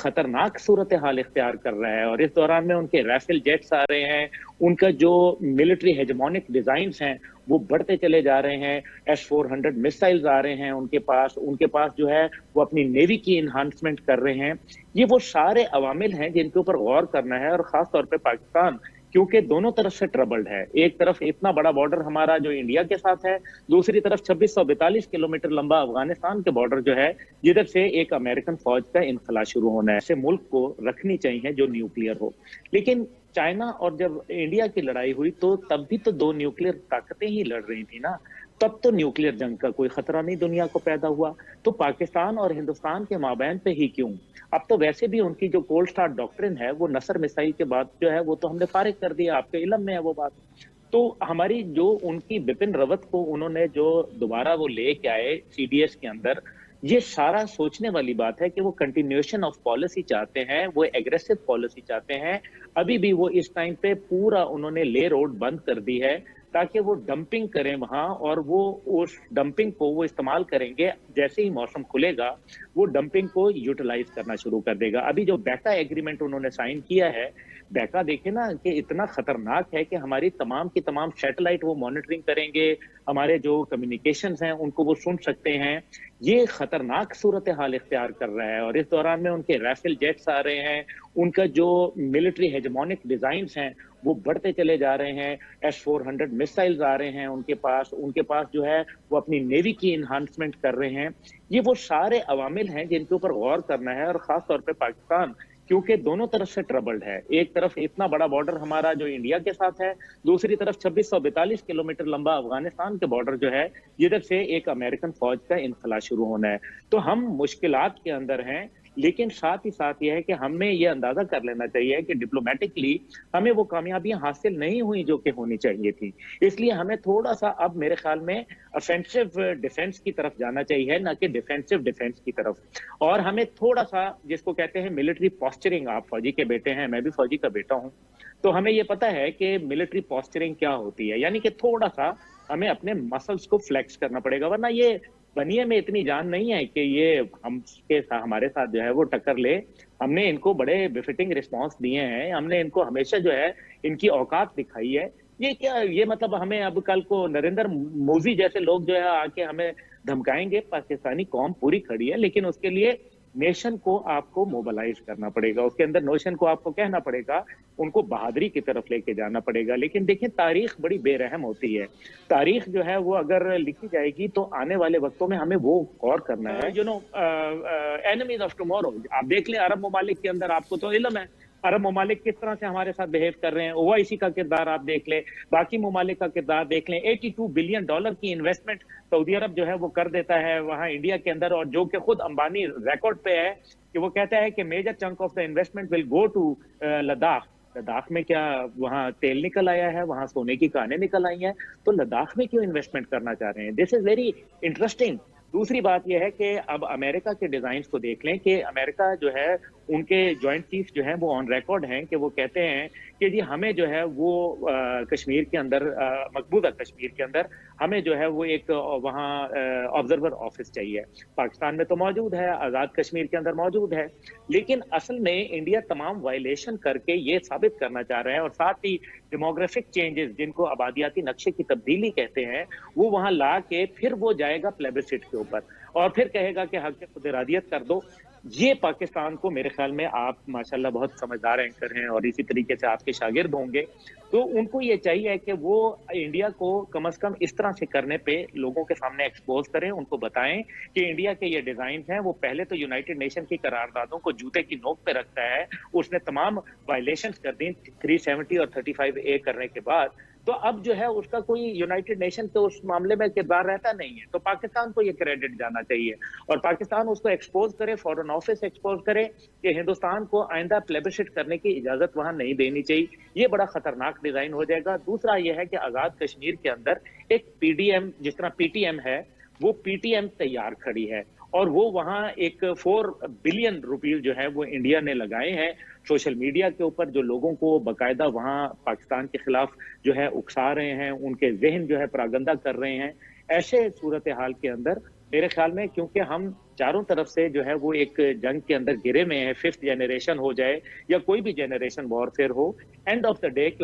खतरनाक सूरत हाल इख्तियार कर रहा है, और इस दौरान में उनके राइफल जेट्स आ रहे हैं, उनका जो मिलिट्री हेजेमोनिक डिजाइन्स हैं वो बढ़ते चले जा रहे हैं, S-400 मिसाइल्स आ रहे हैं उनके पास जो है वो अपनी नेवी की इन्हांसमेंट कर रहे हैं। ये वो सारे अवामिल हैं जिनके ऊपर गौर करना है, और खास तौर पे पाकिस्तान, क्योंकि दोनों तरफ से ट्रबल्ड है। एक तरफ इतना बड़ा बॉर्डर हमारा जो इंडिया के साथ है, दूसरी तरफ 2642 किलोमीटर लंबा अफगानिस्तान के बॉर्डर जो है, जिधर से एक अमेरिकन फौज का इनखला शुरू होना है। ऐसे मुल्क को रखनी चाहिए जो न्यूक्लियर हो। लेकिन चाइना और जब इंडिया की लड़ाई हुई तो तब भी तो दो न्यूक्लियर ताकतें ही लड़ रही थी ना, तब तो न्यूक्लियर जंग का कोई खतरा नहीं दुनिया को पैदा हुआ। तो पाकिस्तान और हिंदुस्तान के माबैन पे ही क्यों? अब तो वैसे भी उनकी जो कोल्ड स्टार्ट डॉक्ट्रिन है वो नसर मिसाइल के बाद जो है वो तो हमने फारिग कर दिया, आपके इल्म में है वो बात। तो हमारी जो उनकी बिपिन रावत को उन्होंने जो दोबारा वो लेके आए सीडीएस के अंदर, ये सारा सोचने वाली बात है कि वो कंटिन्यूएशन ऑफ पॉलिसी चाहते हैं, वो एग्रेसिव पॉलिसी चाहते हैं। अभी भी वो इस टाइम पे पूरा उन्होंने ले रोड बंद कर दी है ताकि वो डंपिंग करें वहां, और वो उस डंपिंग को वो इस्तेमाल करेंगे जैसे ही मौसम खुलेगा, वो डंपिंग को यूटिलाइज करना शुरू कर देगा। अभी जो बैका एग्रीमेंट उन्होंने साइन किया है, बैका देखे ना कि इतना खतरनाक है कि हमारी तमाम की तमाम सैटेलाइट वो मॉनिटरिंग करेंगे, हमारे जो कम्युनिकेशंस हैं उनको वो सुन सकते हैं। ये खतरनाक सूरत हाल इख्तियार कर रहा है, और इस दौरान में उनके राइफल जेट्स आ रहे हैं, उनका जो मिलिट्री हेजेमोनिक डिजाइन्स हैं वो बढ़ते चले जा रहे हैं, S-400 मिसाइल्स आ रहे हैं उनके पास जो है वो अपनी नेवी की इन्हांसमेंट कर रहे हैं। ये वो सारे अवामिल हैं जिनके ऊपर गौर करना है, और खास तौर पे पाकिस्तान, क्योंकि दोनों तरफ से ट्रबल्ड है। एक तरफ इतना बड़ा बॉर्डर हमारा जो इंडिया के साथ है, दूसरी तरफ 2642 किलोमीटर लंबा अफगानिस्तान के बॉर्डर जो है, जिधर से एक अमेरिकन फौज का इनखला शुरू होना है। तो हम मुश्किलात के अंदर हैं, लेकिन साथ ही साथ यह है कि हमें यह अंदाजा कर लेना चाहिए कि डिप्लोमेटिकली हमें वो कामयाबियां हासिल नहीं हुई जो कि होनी चाहिए थी। इसलिए हमें थोड़ा सा अब मेरे ख्याल में ऑफेंसिव डिफेंस की तरफ जाना चाहिए, ना कि डिफेंसिव डिफेंस की तरफ। और हमें थोड़ा सा, जिसको कहते हैं मिलिट्री पॉस्चरिंग, आप फौजी के बेटे हैं, मैं भी फौजी का बेटा हूं, तो हमें ये पता है कि मिलिट्री पॉस्चरिंग क्या होती है। यानी कि थोड़ा सा हमें अपने मसल्स को फ्लेक्स करना पड़ेगा, वरना ये बनिए में इतनी जान नहीं है कि ये हमारे साथ जो है वो टक्कर ले। हमने इनको बड़े बिफिटिंग रिस्पांस दिए हैं, हमने इनको हमेशा जो है इनकी औकात दिखाई है। ये क्या, ये मतलब हमें अब कल को नरेंद्र मोदी जैसे लोग जो है आके हमें धमकाएंगे? पाकिस्तानी कौम पूरी खड़ी है, लेकिन उसके लिए नेशन को आपको मोबिलाइज करना पड़ेगा, उसके अंदर नेशन को आपको कहना पड़ेगा, उनको बहादुरी की तरफ लेके जाना पड़ेगा। लेकिन देखिए, तारीख बड़ी बेरहम होती है। तारीख जो है वो अगर लिखी जाएगी तो आने वाले वक्तों में हमें वो गौर करना है। एनिमीज ऑफ टुमारो आप देख लें, अरब ममालिक के अंदर आपको तो इल्म है अरब ममालिक किस तरह से हमारे साथ बिहेव कर रहे हैं। ओआईसी का किरदार आप देख लें, बाकी ममालिक का किरदार देख लें। $82 बिलियन की इन्वेस्टमेंट सऊदी अरब जो है वो कर देता है वहां इंडिया के अंदर, और जो कि खुद अंबानी रिकॉर्ड पे है कि वो कहता है कि major chunk of the investment will go to Ladakh. Ladakh में क्या वहां तेल निकल आया है, वहां सोने की कानें निकल आई हैं, तो लद्दाख में क्यों इन्वेस्टमेंट करना चाह रहे हैं? This is very interesting. दूसरी बात यह है कि अब अमेरिका के डिजाइन को देख लें कि अमेरिका जो है, उनके जॉइंट चीफ जो है वो ऑन रिकॉर्ड हैं कि वो कहते हैं कि जी हमें जो है वो कश्मीर के अंदर, मकबूजा कश्मीर के अंदर हमें जो है वो एक वहाँ ऑब्जर्वर ऑफिस चाहिए। पाकिस्तान में तो मौजूद है, आज़ाद कश्मीर के अंदर मौजूद है, लेकिन असल में इंडिया तमाम वायलेशन करके ये साबित करना चाह रहा है, और साथ ही डेमोग्राफिक चेंजेस जिनको आबादियाती नक्शे की तब्दीली कहते हैं, वो वहाँ ला के फिर वो जाएगा प्लेबिसिट के ऊपर और फिर कहेगा कि हक खुद इरादियत कर दो। ये पाकिस्तान को, मेरे ख्याल में आप माशाल्लाह बहुत समझदार एंकर हैं और इसी तरीके से आपके शागिर्द होंगे, तो उनको ये चाहिए कि वो इंडिया को कम से कम इस तरह से करने पे लोगों के सामने एक्सपोज करें, उनको बताएं कि इंडिया के ये डिजाइन हैं। वो पहले तो यूनाइटेड नेशन की करारदादों को जूते की नोक पे रखता है, उसने तमाम वायलेशंस कर दी 370 और 35A करने के बाद, तो अब जो है उसका कोई यूनाइटेड नेशन के उस मामले में किरदार रहता नहीं है। तो पाकिस्तान को ये क्रेडिट जाना चाहिए और पाकिस्तान उसको एक्सपोज करे, फॉरेन ऑफिस एक्सपोज करे कि हिंदुस्तान को आइंदा प्लेबिसिट करने की इजाजत वहां नहीं देनी चाहिए। ये बड़ा खतरनाक डिजाइन हो जाएगा। दूसरा ये है कि आजाद कश्मीर के अंदर एक पीडीएम, जिस तरह पीटीएम है, वो पीटीएम तैयार खड़ी है और वो वहां एक 4 बिलियन रुपीस जो है वो इंडिया ने लगाए हैं सोशल मीडिया के ऊपर, जो लोगों को बाकायदा वहां पाकिस्तान के खिलाफ जो है उकसा रहे हैं, उनके जहन जो है परागंदा कर रहे हैं। ऐसे सूरत हाल के अंदर मेरे ख्याल में, क्योंकि हम چاروں طرف سے جو ہے وہ ایک جنگ کے اندر گرے ہوئے ہیں. 5th جنریشن ہو جائے یا کوئی بھی generation warfare who, and of the day کے